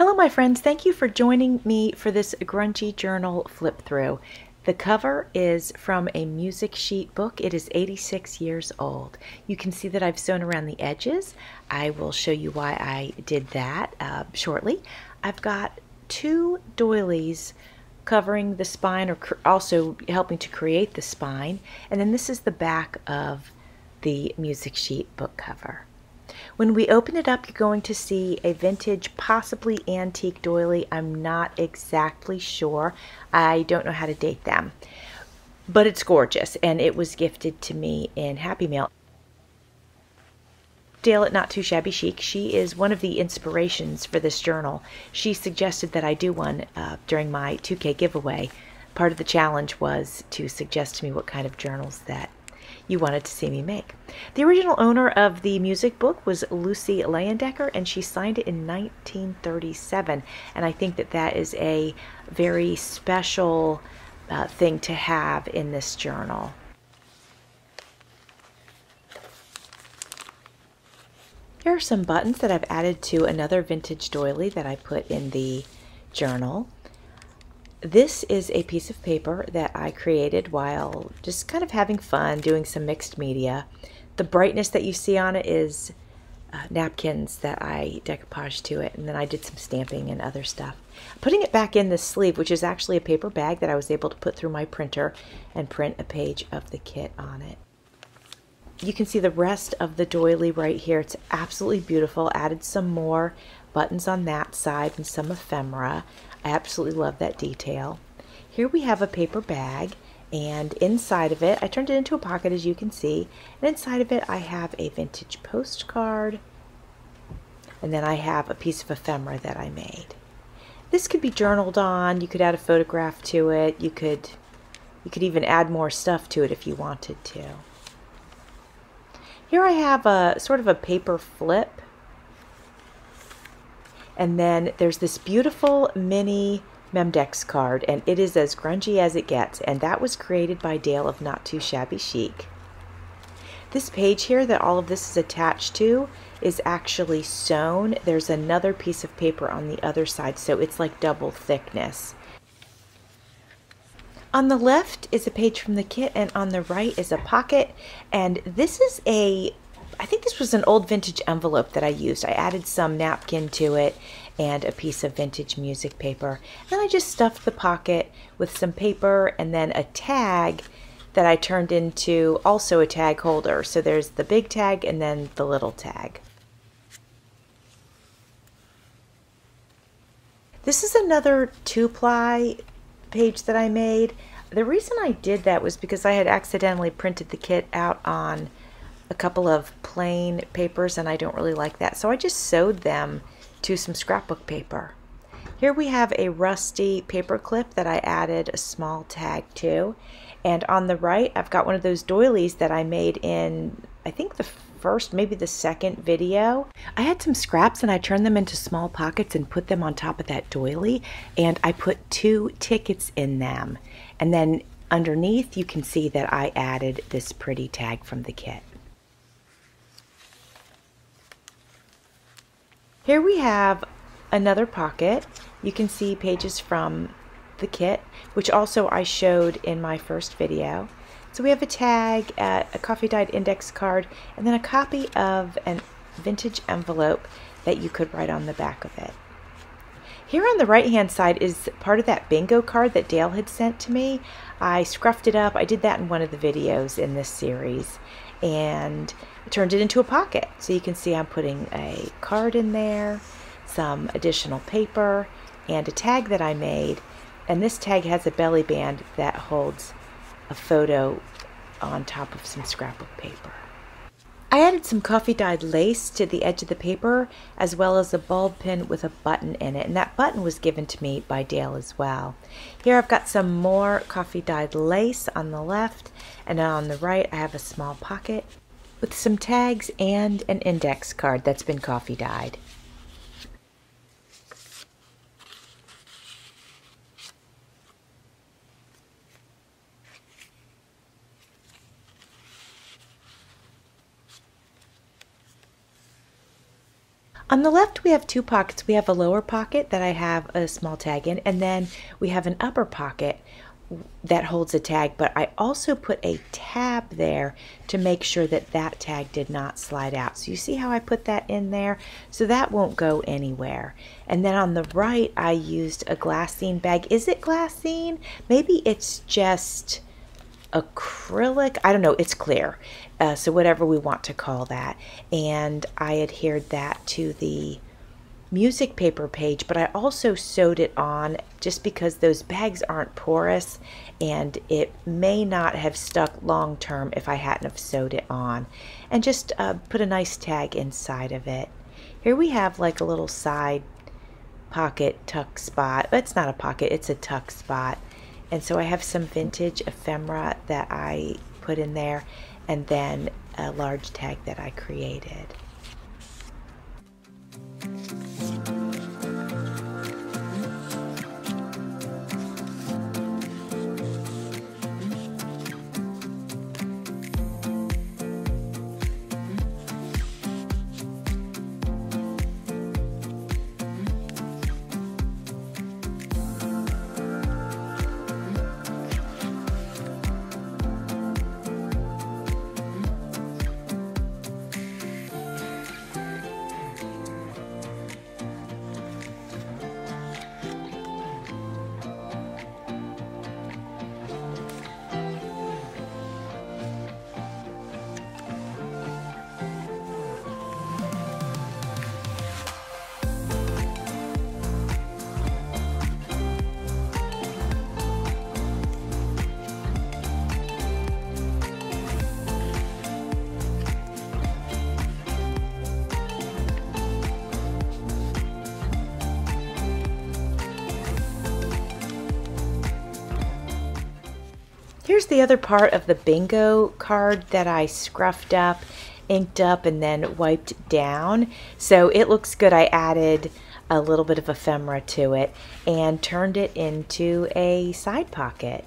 Hello my friends, thank you for joining me for this Grungy journal flip through. The cover is from a music sheet book. It is 86 years old. You can see that I've sewn around the edges. I will show you why I did that shortly. I've got two doilies covering the spine, or also helping to create the spine, and then this is the back of the music sheet book cover. When we open it up, you're going to see a vintage, possibly antique doily. I'm not exactly sure. I don't know how to date them. But it's gorgeous, and it was gifted to me in Happy Mail. Dale at Not Too Shabby Chic, she is one of the inspirations for this journal. She suggested that I do one during my 2K giveaway. Part of the challenge was to suggest to me what kind of journals that you wanted to see me make. The original owner of the music book was Lucy Leyendecker, and she signed it in 1937, and I think that that is a very special thing to have in this journal. Here are some buttons that I've added to another vintage doily that I put in the journal. This is a piece of paper that I created while just kind of having fun doing some mixed media. The brightness that you see on it is napkins that I decoupaged to it, and then I did some stamping and other stuff. Putting it back in this sleeve, which is actually a paper bag that I was able to put through my printer and print a page of the kit on it. You can see the rest of the doily right here. It's absolutely beautiful. Added some more buttons on that side and some ephemera. I absolutely love that detail. Here we have a paper bag, and inside of it, I turned it into a pocket, as you can see, and inside of it I have a vintage postcard, and then I have a piece of ephemera that I made. This could be journaled on. You could add a photograph to it. You could even add more stuff to it if you wanted to. Here I have a sort of a paper flip. And then there's this beautiful mini Memdex card, and it is as grungy as it gets, and that was created by Dale of Not Too Shabby Chic. This page here that all of this is attached to is actually sewn. There's another piece of paper on the other side, so it's like double thickness. On the left is a page from the kit, and on the right is a pocket, and this is I think this was an old vintage envelope that I used. I added some napkin to it and a piece of vintage music paper. Then I just stuffed the pocket with some paper and then a tag that I turned into also a tag holder. So there's the big tag and then the little tag. This is another 2-ply page that I made. The reason I did that was because I had accidentally printed the kit out on a couple of plain papers, and I don't really like that, so I just sewed them to some scrapbook paper. Here we have a rusty paper clip that I added a small tag to, and on the right I've got one of those doilies that I made in, I think, the first, maybe the second video. I had some scraps and I turned them into small pockets and put them on top of that doily, and I put 2 tickets in them, and then underneath you can see that I added this pretty tag from the kit. Here we have another pocket. You can see pages from the kit, which also I showed in my first video. So we have a tag, a coffee dyed index card, and then a copy of a vintage envelope that you could write on the back of it. Here on the right hand side is part of that bingo card that Dale had sent to me. I scruffed it up. I did that in one of the videos in this series, and turned it into a pocket. So you can see I'm putting a card in there, some additional paper, and a tag that I made. And this tag has a belly band that holds a photo on top of some scrapbook paper. I added some coffee dyed lace to the edge of the paper, as well as a bulb pin with a button in it, and that button was given to me by Dale as well. Here I've got some more coffee dyed lace on the left, and on the right I have a small pocket with some tags and an index card that's been coffee dyed. On the left, we have two pockets. We have a lower pocket that I have a small tag in, and then we have an upper pocket that holds a tag, but I also put a tab there to make sure that that tag did not slide out. So you see how I put that in there? So that won't go anywhere. And then on the right, I used a glassine bag. Is it glassine? Maybe it's just acrylic. I don't know. It's clear. So whatever we want to call that. And I adhered that to the music paper page, but I also sewed it on just because those bags aren't porous and it may not have stuck long term if I hadn't have sewed it on. And just put a nice tag inside of it. Here we have like a little side pocket tuck spot. It's not a pocket, it's a tuck spot. And so I have some vintage ephemera that I put in there, and then a large tag that I created. Here's the other part of the bingo card that I scruffed up, inked up, and then wiped down. So it looks good. I added a little bit of ephemera to it and turned it into a side pocket.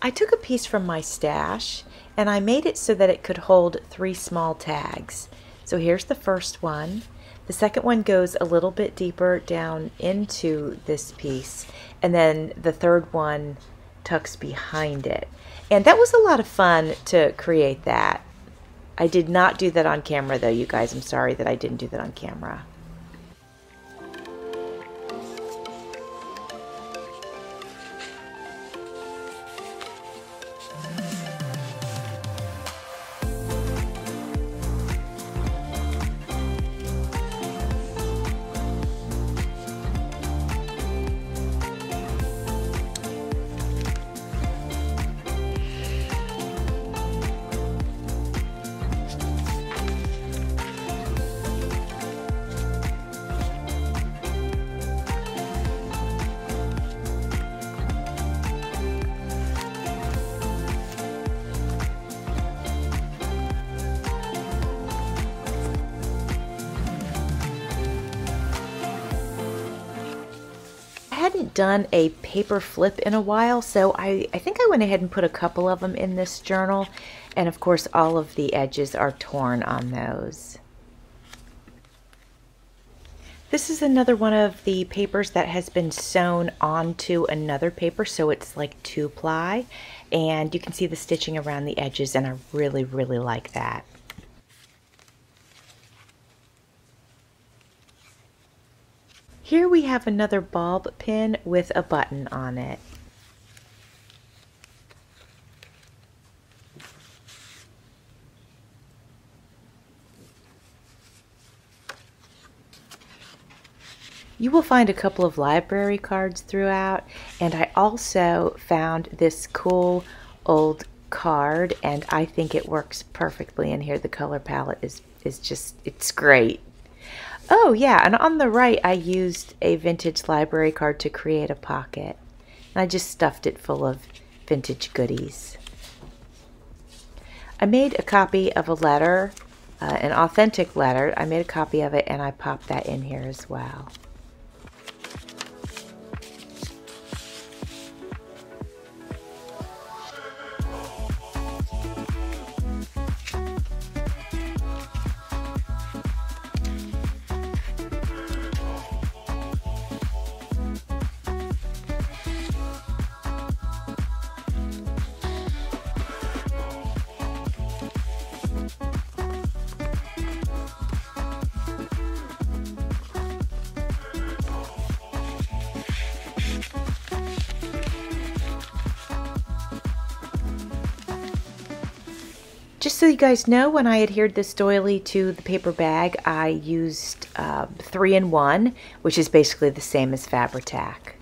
I took a piece from my stash and I made it so that it could hold 3 small tags. So here's the first one. The second one goes a little bit deeper down into this piece, and then the third one tucks behind it. And that was a lot of fun to create that. I did not do that on camera though, you guys. I'm sorry that I didn't do that on camera. I hadn't done a paper flip in a while, so I think I went ahead and put a couple of them in this journal, and of course all of the edges are torn on those. This is another one of the papers that has been sewn onto another paper, so it's like 2-ply, and you can see the stitching around the edges, and I really like that. Here we have another bulb pin with a button on it. You will find a couple of library cards throughout, and I also found this cool old card, and I think it works perfectly in here. The color palette is just, it's great. Oh yeah, and on the right I used a vintage library card to create a pocket. And I just stuffed it full of vintage goodies. I made a copy of a letter, an authentic letter. I made a copy of it and I popped that in here as well. Just so you guys know, when I adhered this doily to the paper bag, I used 3-in-1, which is basically the same as Fabri-Tac.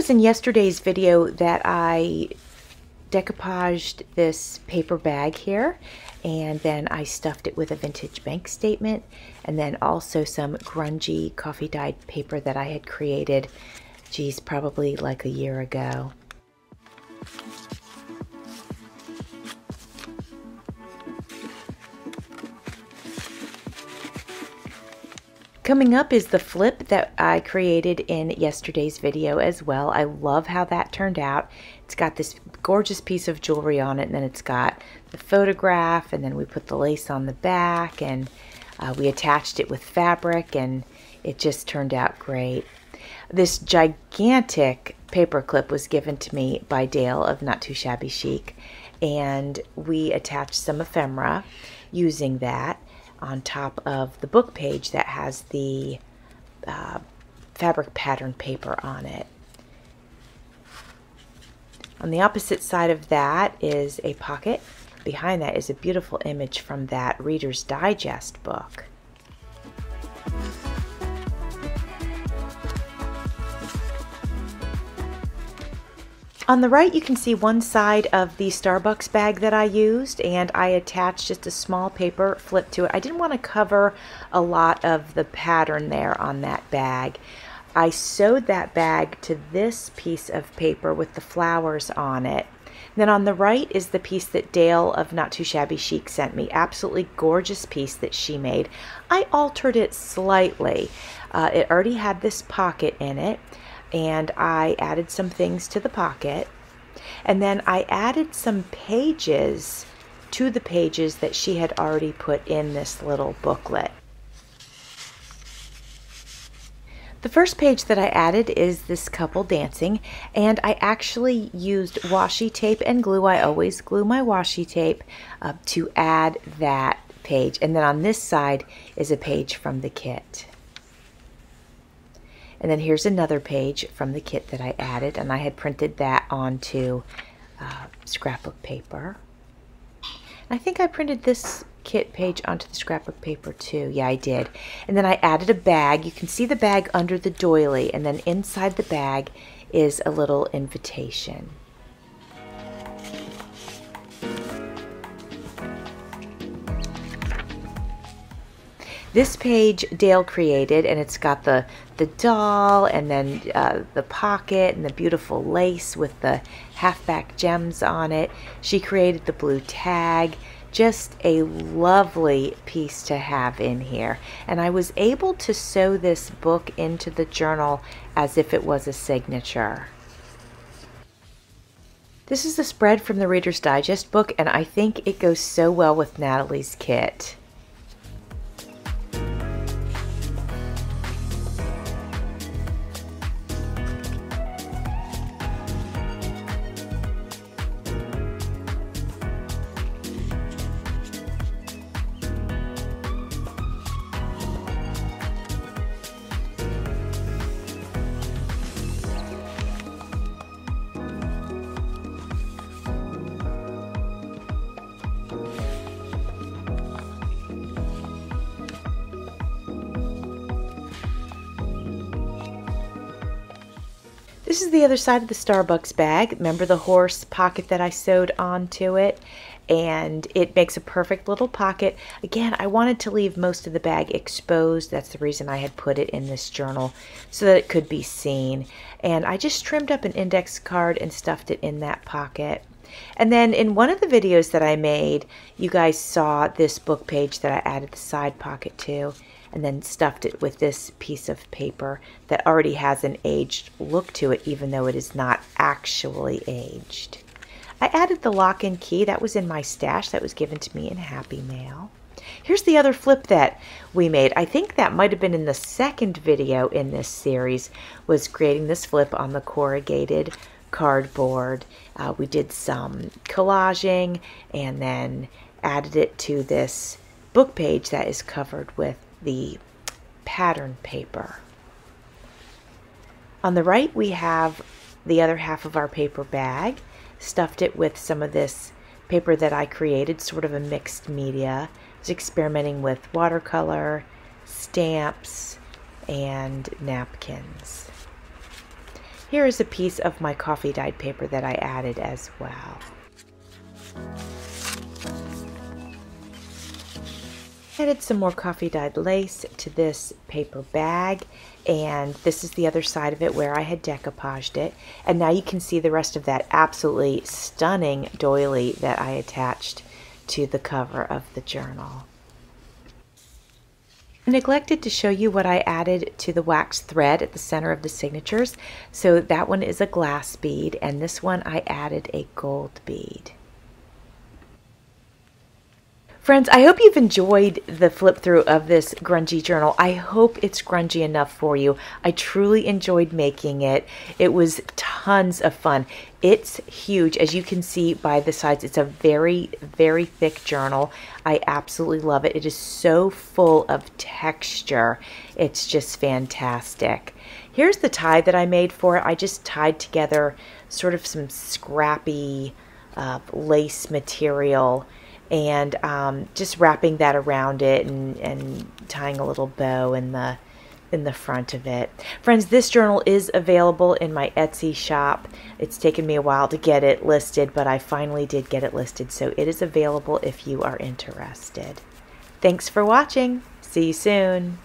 In yesterday's video that I decoupaged this paper bag here, and then I stuffed it with a vintage bank statement, and then also some grungy coffee dyed paper that I had created, geez, probably like a year ago. Coming up is the flip that I created in yesterday's video as well. I love how that turned out. It's got this gorgeous piece of jewelry on it, and then it's got the photograph, and then we put the lace on the back, and we attached it with fabric, and it just turned out great. This gigantic paper clip was given to me by Dale of Not Too Shabby Chic, and we attached some ephemera using that on top of the book page that has the fabric pattern paper on it. On the opposite side of that is a pocket. Behind that is a beautiful image from that Reader's Digest book. On the right, you can see one side of the Starbucks bag that I used, and I attached just a small paper flip to it. I didn't want to cover a lot of the pattern there on that bag. I sewed that bag to this piece of paper with the flowers on it. Then on the right is the piece that Dale of Not Too Shabby Chic sent me. Absolutely gorgeous piece that she made. I altered it slightly. It already had this pocket in it, and I added some things to the pocket, and then I added some pages to the pages that she had already put in this little booklet. The first page that I added is this couple dancing, and I actually used washi tape and glue. I always glue my washi tape to add that page, and then on this side is a page from the kit. And then here's another page from the kit that I added, and I had printed that onto scrapbook paper. I think I printed this kit page onto the scrapbook paper too. Yeah, I did. And then I added a bag. You can see the bag under the doily, and then inside the bag is a little invitation. This page Dale created, and it's got the doll, and then the pocket, and the beautiful lace with the halfback gems on it. She created the blue tag. Just a lovely piece to have in here. And I was able to sew this book into the journal as if it was a signature. This is the spread from the Reader's Digest book, and I think it goes so well with Natalie's kit. This is the other side of the Starbucks bag. Remember the horse pocket that I sewed onto it? And it makes a perfect little pocket. Again, I wanted to leave most of the bag exposed. That's the reason I had put it in this journal, so that it could be seen. And I just trimmed up an index card and stuffed it in that pocket. And then in one of the videos that I made, you guys saw this book page that I added the side pocket to, and then stuffed it with this piece of paper that already has an aged look to it, even though it is not actually aged. I added the lock and key. That was in my stash that was given to me in Happy Mail. Here's the other flip that we made. I think that might have been in the second video in this series, was creating this flip on the corrugated cardboard. We did some collaging and then added it to this book page that is covered with the pattern paper. On the right, we have the other half of our paper bag. Stuffed it with some of this paper that I created, sort of a mixed media. I was experimenting with watercolor, stamps, and napkins. Here is a piece of my coffee dyed paper that I added as well. Added some more coffee dyed lace to this paper bag, and this is the other side of it where I had decoupaged it. And now you can see the rest of that absolutely stunning doily that I attached to the cover of the journal. I neglected to show you what I added to the wax thread at the center of the signatures. So that one is a glass bead, and this one I added a gold bead. Friends, I hope you've enjoyed the flip through of this grungy journal. I hope it's grungy enough for you. I truly enjoyed making it. It was tons of fun. It's huge. As you can see by the sides, it's a very, very thick journal. I absolutely love it. It is so full of texture. It's just fantastic. Here's the tie that I made for it. I just tied together sort of some scrappy lace material, and just wrapping that around it and tying a little bow in the front of it. Friends, this journal is available in my Etsy shop. It's taken me a while to get it listed, but I finally did get it listed, so it is available if you are interested. Thanks for watching. See you soon.